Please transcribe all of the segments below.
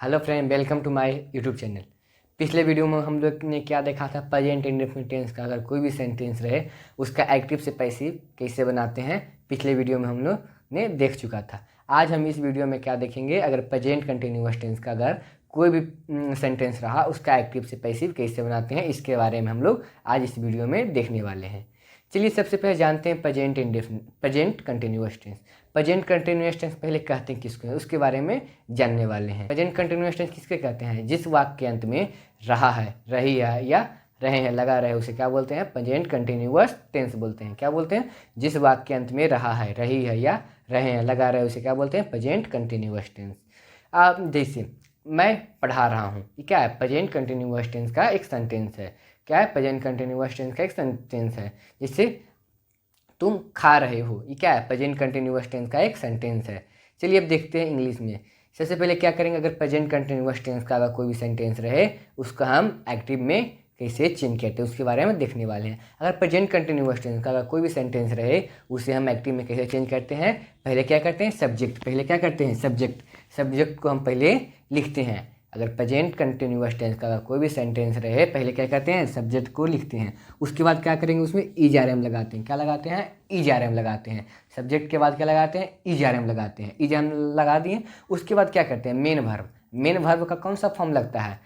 Hello friend, welcome to my YouTube channel. पिछले video में हम लोग ने क्या देखा था, प्रेजेंट इंडेफिनिट टेंस का अगर कोई भी सेंटेंस रहे उसका एक्टिव से पैसिव कैसे बनाते हैं, पिछले वीडियो में हम लोग ने देख चुका था। आज हम इस वीडियो में क्या देखेंगे, अगर प्रेजेंट कंटिन्यूअस टेंस का अगर कोई भी सेंटेंस रहा उसका एक्टिव से पैसिव कैसे बनाते हैं, इसके बारे में हम लोग आज इस वीडियो में देखने वाले हैं। चलिए सबसे पहले जानते हैं present continuous tense. Present continuous tense पहले कहते हैं किसको, उसके बारे में जानने वाले हैं। प्रेजेंट कंटिन्यूअस टेंस किसके कहते हैं? जिस वाक्य के अंत में रहा है, रही है या रहे हैं लगा रहे, उसे क्या बोलते हैं? प्रेजेंट कंटिन्यूअस टेंस बोलते हैं। क्या बोलते हैं? जिस वाक्य के अंत में रहा है, रही है या रहे हैं लगा रहे, उसे क्या बोलते हैं? Present continuous tense. आप जैसे मैं पढ़ा रहा हूँ, ये क्या है? प्रेजेंट कंटिन्यूअस टेंस का एक सेंटेंस है। क्या है? प्रेजेंट कंटिन्यूअस टेंस का एक सेंटेंस है। जैसे तुम खा रहे हो, ये क्या है? प्रेजेंट कंटिन्यूअस टेंस का एक सेंटेंस है। चलिए अब देखते हैं इंग्लिश में। सबसे पहले क्या करेंगे, अगर प्रेजेंट कंटिन्यूअस टेंस का अगर कोई भी सेंटेंस रहे उसका हम एक्टिव में कैसे चेंज करते हैं उसके बारे में देखने वाले हैं। अगर प्रेजेंट कंटिन्यूअस टेंस का अगर कोई भी सेंटेंस रहे उसे हम एक्टिव में कैसे चेंज करते हैं, पहले क्या करते हैं? सब्जेक्ट। पहले क्या करते हैं? सब्जेक्ट को हम पहले लिखते हैं। अगर प्रेजेंट कंटिन्यूअस टेंस का कोई भी सेंटेंस रहे, पहले क्या करते हैं? सब्जेक्ट को लिखते हैं। उसके बाद क्या करेंगे? उसमें ईजारएम लगाते हैं। क्या लगाते हैं? ईजारएम लगाते हैं। सब्जेक्ट के बाद क्या लगाते हैं? ईजारएम लगाते हैं। ईजारएम लगा दिए, उसके बाद क्या करते हैं? Main verb. मेन वर्ब का कौन सा फॉर्म लगता है?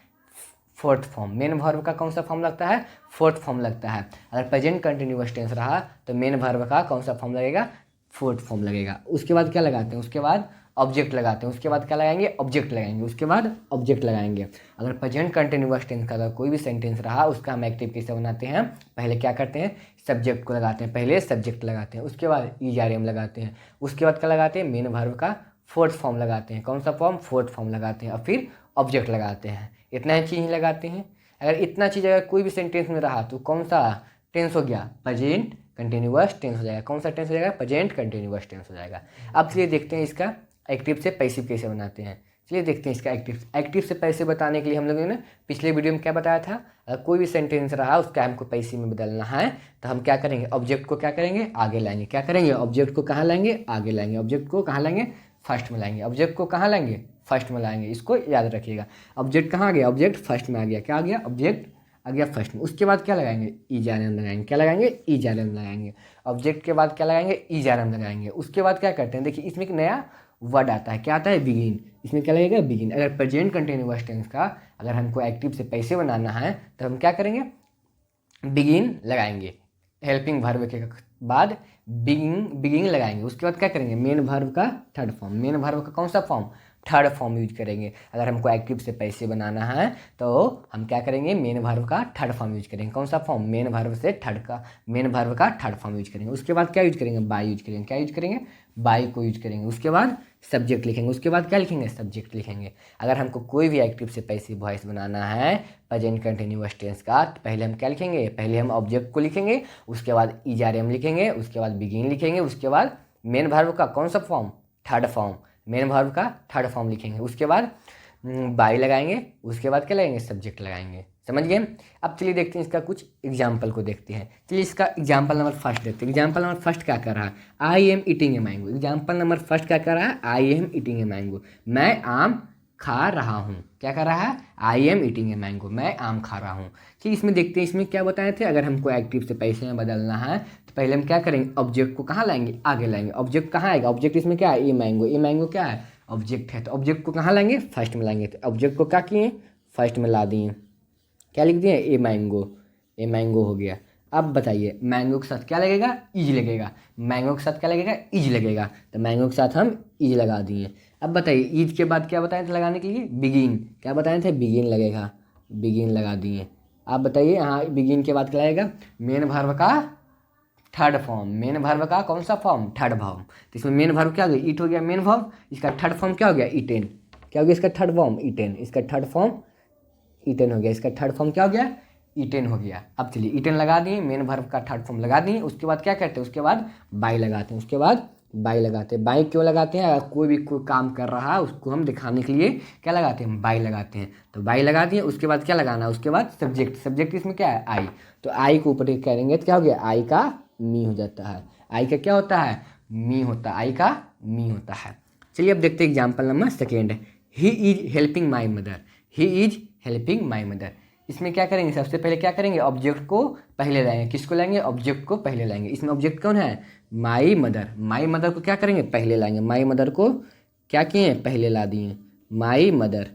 Fourth form. मेन वर्ब का कौन सा फॉर्म लगता है? फोर्थ फॉर्म लगता है। अगर प्रेजेंट कंटिन्यूअस टेंस रहा तो मेन वर्ब का कौन सा फॉर्म लगेगा? फोर्थ फॉर्म लगेगा। उसके बाद क्या लगाते हैं? उसके बाद ऑब्जेक्ट लगाते हैं। उसके बाद क्या लगाएंगे? ऑब्जेक्ट लगाएंगे। उसके बाद ऑब्जेक्ट लगाएंगे। अगर प्रेजेंट कंटिन्यूअस टेंस का अगर कोई भी सेंटेंस रहा उसका हम एक्टिव कैसे बनाते हैं? पहले क्या करते हैं? सब्जेक्ट को लगाते हैं। पहले सब्जेक्ट लगाते हैं, उसके बाद ईजारएम लगाते हैं, उसके बाद क्या लगाते हैं? मेन वर्ब का फोर्थ फॉर्म लगाते हैं। कौन सा फॉर्म? फोर्थ फॉर्म लगाते हैं, और फिर ऑब्जेक्ट लगाते हैं। इतना ही चीज़ लगाते हैं। अगर इतना चीज़ अगर कोई भी सेंटेंस में रहा तो कौन सा टेंस हो गया? प्रेजेंट कंटिन्यूअस टेंस हो जाएगा। कौन सा टेंस हो जाएगा? प्रेजेंट कंटिन्यूअस टेंस हो जाएगा। अब चलिए देखते हैं इसका एक्टिव से पैसिव कैसे बनाते हैं। चलिए देखते हैं इसका एक्टिव से पैसिव बताने के लिए हम लोगों ने पिछले वीडियो में क्या बताया था, अगर कोई भी सेंटेंस रहा उसका हमको पैसिव में बदलना है तो हम क्या करेंगे? ऑब्जेक्ट को क्या करेंगे? आगे लाएंगे। क्या करेंगे? ऑब्जेक्ट को कहाँ लाएंगे? आगे लाएंगे। ऑब्जेक्ट को कहाँ लाएंगे? फर्स्ट में लाएंगे। ऑब्जेक्ट को कहाँ लाएंगे? फर्स्ट में लाएंगे। इसको याद रखिएगा। ऑब्जेक्ट कहाँ आ गया? ऑब्जेक्ट फर्स्ट में आ गया। क्या आ गया? ऑब्जेक्ट आ गया फर्स्ट में। उसके बाद क्या लगाएंगे? ईजारएम लगाएंगे। क्या लगाएंगे? ईजारएम लगाएंगे। ऑब्जेक्ट के बाद क्या लगाएंगे? ईजारएम लगाएंगे। उसके बाद क्या करते हैं? देखिए इसमें एक नया वर्ड आता है। क्या आता है? बिगिन। इसमें क्या लगेगा? बिगिन। अगर प्रेजेंट कंटिन्यूअस टेंस का अगर हमको एक्टिव से पैसे बनाना है तो हम क्या करेंगे? बिगिन लगाएंगे। हेल्पिंग वर्ब के बाद बिगिन लगाएंगे। उसके बाद क्या करेंगे? मेन वर्ब का थर्ड फॉर्म। मेन वर्ब का कौन सा फॉर्म? थर्ड फॉर्म यूज करेंगे। अगर हमको एक्टिव से पैसे बनाना है तो हम क्या करेंगे? मेन वर्ब का थर्ड फॉर्म यूज करेंगे। कौन सा फॉर्म? मेन वर्ब से मेन वर्ब का थर्ड फॉर्म यूज करेंगे। उसके बाद क्या यूज करेंगे? बाय यूज करेंगे। क्या यूज करेंगे? बाय को यूज करेंगे। उसके बाद सब्जेक्ट लिखेंगे। उसके बाद क्या लिखेंगे? सब्जेक्ट लिखेंगे। अगर हमको कोई भी एक्टिव से पैसिव वॉइस बनाना है प्रेजेंट कंटिन्यूअस टेंस का तो पहले हम क्या लिखेंगे? पहले हम ऑब्जेक्ट को लिखेंगे, उसके बाद ईजारएम लिखेंगे, उसके बाद बिगिन लिखेंगे, उसके बाद मेन वर्ब का कौन सा form? Third form. Main verb का थर्ड फॉर्म लिखेंगे। उसके बाद बाय लगाएंगे। उसके बाद क्या लगाएंगे? सब्जेक्ट लगाएंगे। समझ गए? अब चलिए देखते हैं इसका कुछ एग्जाम्पल को देखते हैं। चलिए इसका एग्जाम्पल नंबर फर्स्ट देखते हैं। एग्जाम्पल नंबर फर्स्ट क्या कर रहा है? I am eating a mango. Example number first क्या कर रहा है? I am eating a mango. मैं आम खा रहा हूँ। क्या कर रहा है? I am eating a mango. मैं आम खा रहा हूँ। ठीक, इसमें देखते हैं इसमें क्या बताए थे। अगर हमको एक्टिव से पैसे में बदलना है तो पहले हम क्या करेंगे? ऑब्जेक्ट को कहाँ लाएंगे? आगे लाएंगे। ऑब्जेक्ट कहाँ आएगा? ऑब्जेक्ट इसमें क्या है? A mango. ए मैंगो क्या है? ऑब्जेक्ट है। तो ऑब्जेक्ट को कहाँ लाएंगे? फर्स्ट में लाएंगे। तो ऑब्जेक्ट को क्या किए? फर्स्ट में ला दिए। क्या लिख दिए? A mango. ए मैंगो हो गया। अब बताइए मैंगो के साथ क्या लगेगा? इज लगेगा। मैंगो के साथ क्या लगेगा? इज लगेगा। तो मैंगो के साथ हम इज लगा दिए। अब बताइए ईद के बाद क्या बताए थे लगाने के लिए? बिगिन। क्या बताए थे? बिगिन लगेगा। बिगिन लगा दिए। आप बताइए हाँ, बिगिन के बाद क्या लगेगा? मेन वर्ब का थर्ड फॉर्म। मेन वर्ब का कौन सा फॉर्म? Third form. तो इसमें मेन वर्ब क्या हो गया? ईट हो गया मेन वर्ब। इसका थर्ड फॉर्म क्या हो गया? ईटेन। क्या हो गया इसका थर्ड फॉर्म? ईटेन। इसका थर्ड फॉर्म ईटेन हो गया। इसका थर्ड फॉर्म क्या हो गया? ईटेन हो गया। अब चलिए ईटेन लगा दिए, मेन वर्ब का थर्ड फॉर्म लगा दिए। उसके बाद क्या करते हैं? उसके बाद बाय लगाते हैं। उसके बाद बाय लगाते हैं। बाय क्यों लगाते हैं? अगर कोई भी कोई काम कर रहा है उसको हम दिखाने के लिए क्या लगाते हैं? बाय लगाते हैं। तो बाय लगा दिए। उसके बाद क्या लगाना है? उसके बाद सब्जेक्ट। सब्जेक्ट इसमें क्या है? आई। तो आई को ऊपर करेंगे तो क्या हो गया? आई का मी हो जाता है। आई का क्या होता है? मी होता है। आई का मी होता है। चलिए अब देखते हैं example number second. He is helping my mother, he is helping my mother. इसमें क्या करेंगे, सबसे पहले क्या करेंगे, ऑब्जेक्ट को पहले लाएंगे। किसको लाएंगे, ऑब्जेक्ट को पहले लाएंगे। इसमें ऑब्जेक्ट कौन है, माई मदर। माई मदर को क्या करेंगे, पहले लाएंगे। माई मदर को क्या किए, पहले ला दिए। माई मदर,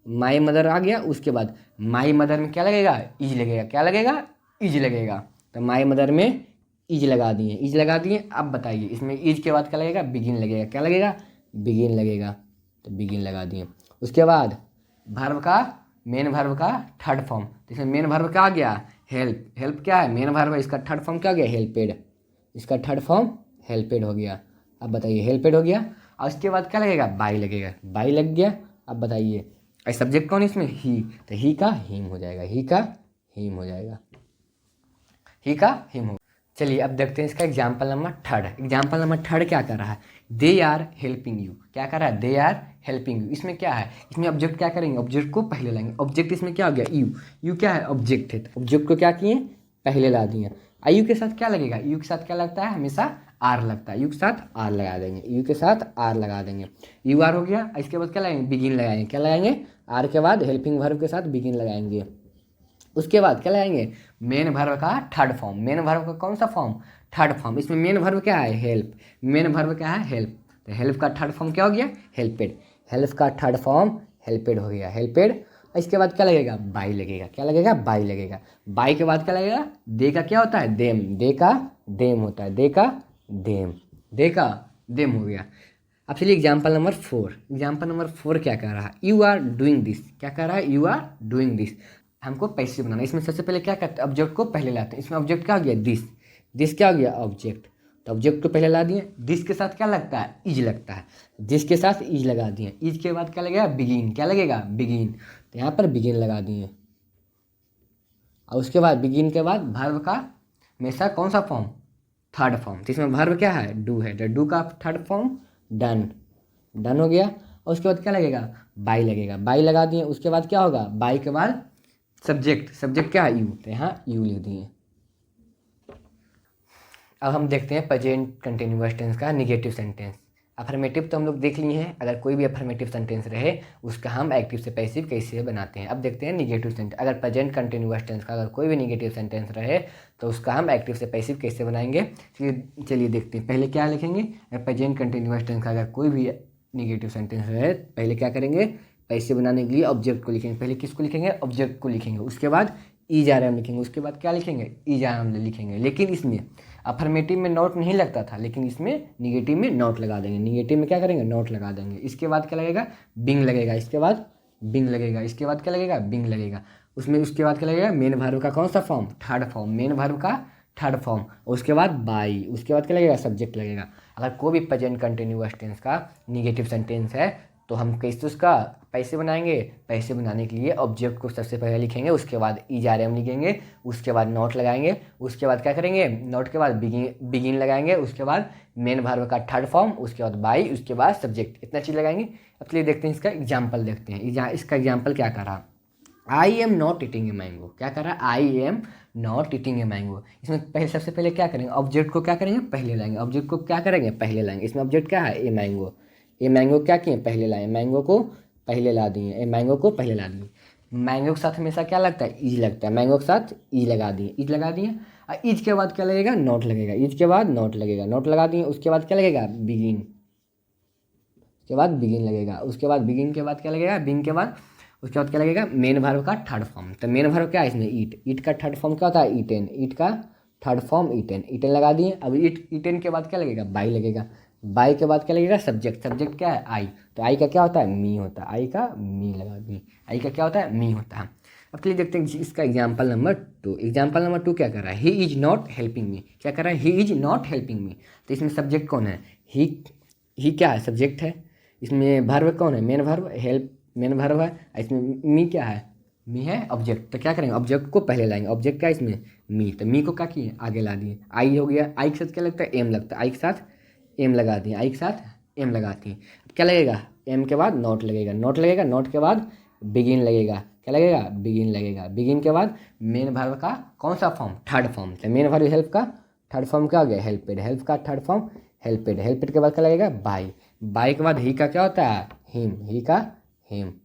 माई मदर आ गया। उसके बाद माई मदर में क्या लगेगा, इज लगेगा। क्या लगेगा, इज लगेगा। तो माई मदर में इज लगा दिए, इज लगा दिए। अब बताइए इसमें इज के बाद क्या लगेगा, बिगिन लगेगा। क्या लगेगा, बिगिन लगेगा। तो बिगिन लगा दिए। उसके बाद वर्ब का, मेन वर्ब का थर्ड फॉर्म। तो इसमें मेन वर्ब क्या आ गया, हेल्प। हेल्प क्या है, मेन वर्ब है। इसका थर्ड फॉर्म क्या हो गया, हेल्पेड। इसका थर्ड फॉर्म हेल्पेड हो गया। अब बताइए, हेल्पेड हो गया। और उसके बाद क्या लगेगा, बाई लगेगा। बाई लग गया। अब बताइए सब्जेक्ट कौन है इसमें, ही। तो ही का हिम हो जाएगा, ही का हिम हो जाएगा, ही का हिम हो। चलिए अब देखते हैं इसका example number third. Example number third क्या कर रहा है, दे आर हेल्पिंग यू। क्या कर रहा है, दे आर हेल्पिंग यू। इसमें क्या है, इसमें ऑब्जेक्ट क्या करेंगे, ऑब्जेक्ट को पहले लाएंगे। ऑब्जेक्ट इसमें क्या हो गया, यू। यू क्या है, ऑब्जेक्ट है। तो ऑब्जेक्ट को क्या किए, पहले ला दिए। यू के साथ क्या लगेगा, यू के साथ क्या लगता है, हमेशा आर लगता है। यू के साथ आर लगा देंगे, यू के साथ आर लगा देंगे। यू आर हो गया। इसके बाद क्या लगाएंगे, बिगिन लगाएंगे। क्या लगाएंगे, आर के बाद हेल्पिंग वर्ब के साथ बिगिन लगाएंगे। उसके बाद क्या लगाएंगे, मेन वर्ब का थर्ड फॉर्म। मेन वर्ब का कौन सा फॉर्म, थर्ड फॉर्म। इसमें मेन वर्ब क्या है, हेल्प। मेन वर्ब क्या है, हेल्प। तो हेल्प का थर्ड फॉर्म क्या हो गया, हेल्पेड। हेल्प का थर्ड फॉर्म हेल्पेड हो गया, हेल्पेड। इसके बाद क्या लगेगा, बाई लगेगा। क्या लगेगा, बाई लगेगा। बाई के बाद क्या लगेगा, दे का क्या होता है, देम। दे का देम होता है, दे का देम, दे का देम हो गया। अब चलिए एग्जाम्पल नंबर 4। एग्जाम्पल नंबर 4 क्या कह रहा है, यू आर डूइंग दिस। क्या कह रहा है, यू आर डूइंग दिस। हमको पैसिव बनाना है। इसमें सबसे पहले क्या करते हैं, ऑब्जेक्ट को पहले लाते हैं। इसमें ऑब्जेक्ट क्या हो गया, दिस। दिस क्या हो गया, ऑब्जेक्ट। तो ऑब्जेक्ट को पहले ला दिए। दिस के साथ क्या लगता है, इज लगता है। दिस के साथ इज लगा दिए। इज के बाद क्या लगेगा, बिगिन। क्या लगेगा, बिगिन। तो यहाँ पर बिगिन लगा दिए। और उसके बाद बिगिन के बाद वर्ब का हमेशा कौन सा फॉर्म, थर्ड फॉर्म। तो इसमें वर्ब क्या है, डू है। तो डू का थर्ड फॉर्म डन। डन हो गया। और उसके बाद क्या लगेगा, बाई लगेगा। बाई लगा दिए। उसके बाद क्या होगा, बाई के बाद सब्जेक्ट। सब्जेक्ट क्या है, यू। तो यहाँ यू लिख दिए। अब हम देखते हैं प्रेजेंट कंटिन्यूअस टेंस का निगेटिव सेंटेंस। अफर्मेटिव तो हम लोग देख लिए हैं। अगर कोई भी अफर्मेटिव सेंटेंस रहे उसका हम एक्टिव से पैसिव कैसे बनाते हैं। अब देखते हैं निगेटिव सेंटेंस। अगर प्रेजेंट कंटिन्यूअस टेंस का अगर कोई भी निगेटिव सेंटेंस रहे तो उसका हम एक्टिव से पैसिव कैसे बनाएंगे। चलिए देखते हैं। पहले क्या लिखेंगे, प्रेजेंट कंटिन्यूअस टेंस का अगर कोई भी निगेटिव सेंटेंस रहे पहले क्या करेंगे, पैसिव बनाने के लिए ऑब्जेक्ट को लिखेंगे। पहले किसको लिखेंगे, ऑब्जेक्ट को लिखेंगे। उसके बाद ईज आर एम लिखेंगे। उसके बाद क्या लिखेंगे, ईज आर एम लिखेंगे। लेकिन इसमें अफर्मेटिव में नोट नहीं लगता था, लेकिन इसमें निगेटिव में नोट लगा देंगे। निगेटिव में क्या करेंगे, नोट लगा देंगे। इसके बाद क्या लगेगा, बिंग लगेगा। इसके बाद बिंग लगेगा। इसके बाद क्या लगेगा, बिंग लगेगा। उसमें उसके बाद क्या लगेगा, मेन वर्ब का कौन सा form, third form. Main verb का थर्ड फॉर्म। उसके बाद बाई। उसके बाद क्या लगेगा, सब्जेक्ट लगेगा। अगर कोई भी प्रेजेंट कंटिन्यूअस टेंस का निगेटिव सेंटेंस है तो हम कैसे उसका पैसे बनाएंगे। पैसे बनाने के लिए ऑब्जेक्ट को सबसे पहले लिखेंगे। उसके बाद ईज आर एम लिखेंगे। उसके बाद नोट लगाएंगे। उसके बाद क्या करेंगे, नोट के बाद बिगिन लगाएंगे। उसके बाद मेन वर्ब का थर्ड फॉर्म। उसके बाद बाई। उसके बाद सब्जेक्ट। इतना चीज़ लगाएंगे। अब चलिए देखते हैं इसका एग्जाम्पल देखते हैं। इसका एग्जाम्पल क्या कर रहा, I am not eating a mango. क्या कर रहा है, I am not eating a mango. इसमें पहले सबसे पहले क्या करेंगे, ऑब्जेक्ट को क्या करेंगे, पहले लाएंगे। ऑब्जेक्ट को क्या करेंगे, पहले लाएंगे। इसमें ऑब्जेक्ट क्या है, ए मैंगो। ए मैंगो क्या किए, पहले लाए। मैंगो को पहले ला दिए। ए मैंगो को पहले ला दिए। मैंगो के साथ हमेशा क्या लगता है, ईज लगता है। मैंगो के साथ ई लगा दिए, ईज लगा दिए। और ईज के बाद क्या लगेगा, नोट लगेगा। ईज के बाद नोट लगेगा, नोट लगा दिए। उसके बाद क्या लगेगा, बिगिन। उसके बाद बिगिन लगेगा। उसके बाद बिगिन के बाद क्या लगेगा, बिगिन के बाद उसके बाद क्या लगेगा, मेन वर्ब का थर्ड फॉर्म। तो मेन वर्ब क्या है इसमें, ईट। ईट का थर्ड फॉर्म क्या होता है, ईटेन। ईट का थर्ड फॉर्म ईटेन। ईटेन लगा दिए। अब ईटेन के बाद क्या लगेगा, बाई लगेगा। बाई के बाद क्या लगेगा, सब्जेक्ट। सब्जेक्ट क्या है, आई। तो आई का क्या होता है, मी होता है। आई का मी लगा दिए। आई का क्या होता है, मी होता है। अब चलिए देखते हैं इसका एग्जाम्पल नंबर 2। एग्जाम्पल नंबर 2 क्या कर रहा है, he is not helping me. क्या कर रहा है, he is not helping me. तो इसमें सब्जेक्ट कौन है, ही क्या है, सब्जेक्ट है। इसमें वर्ब कौन है, main verb. Help main verb है। इसमें मी क्या है, मी है ऑब्जेक्ट। तो क्या करेंगे, ऑब्जेक्ट को पहले लाएंगे। ऑब्जेक्ट क्या है इसमें, मी। तो मी को क्या किए, आगे ला दिए। आई हो गया। आई के साथ क्या लगता है, एम लगता है। आई के साथ एम लगा दिए। आई के साथ एम लगाती हैं। क्या लगेगा, एम के बाद नोट लगेगा। नोट लगेगा। नोट के बाद बिगिन लगेगा। क्या लगेगा, बिगिन लगेगा। बिगिन के बाद मेन वर्ब का कौन सा फॉर्म, थर्ड फॉर्म। तो मेन वर्ब हेल्प का थर्ड फॉर्म क्या हो गया, हेल्पेड। हेल्प का थर्ड फॉर्म हेल्पेड। हेल्पेड के बाद क्या लगेगा, बाई। बाई के बाद ही का क्या होता है, हिम। ही का हिम।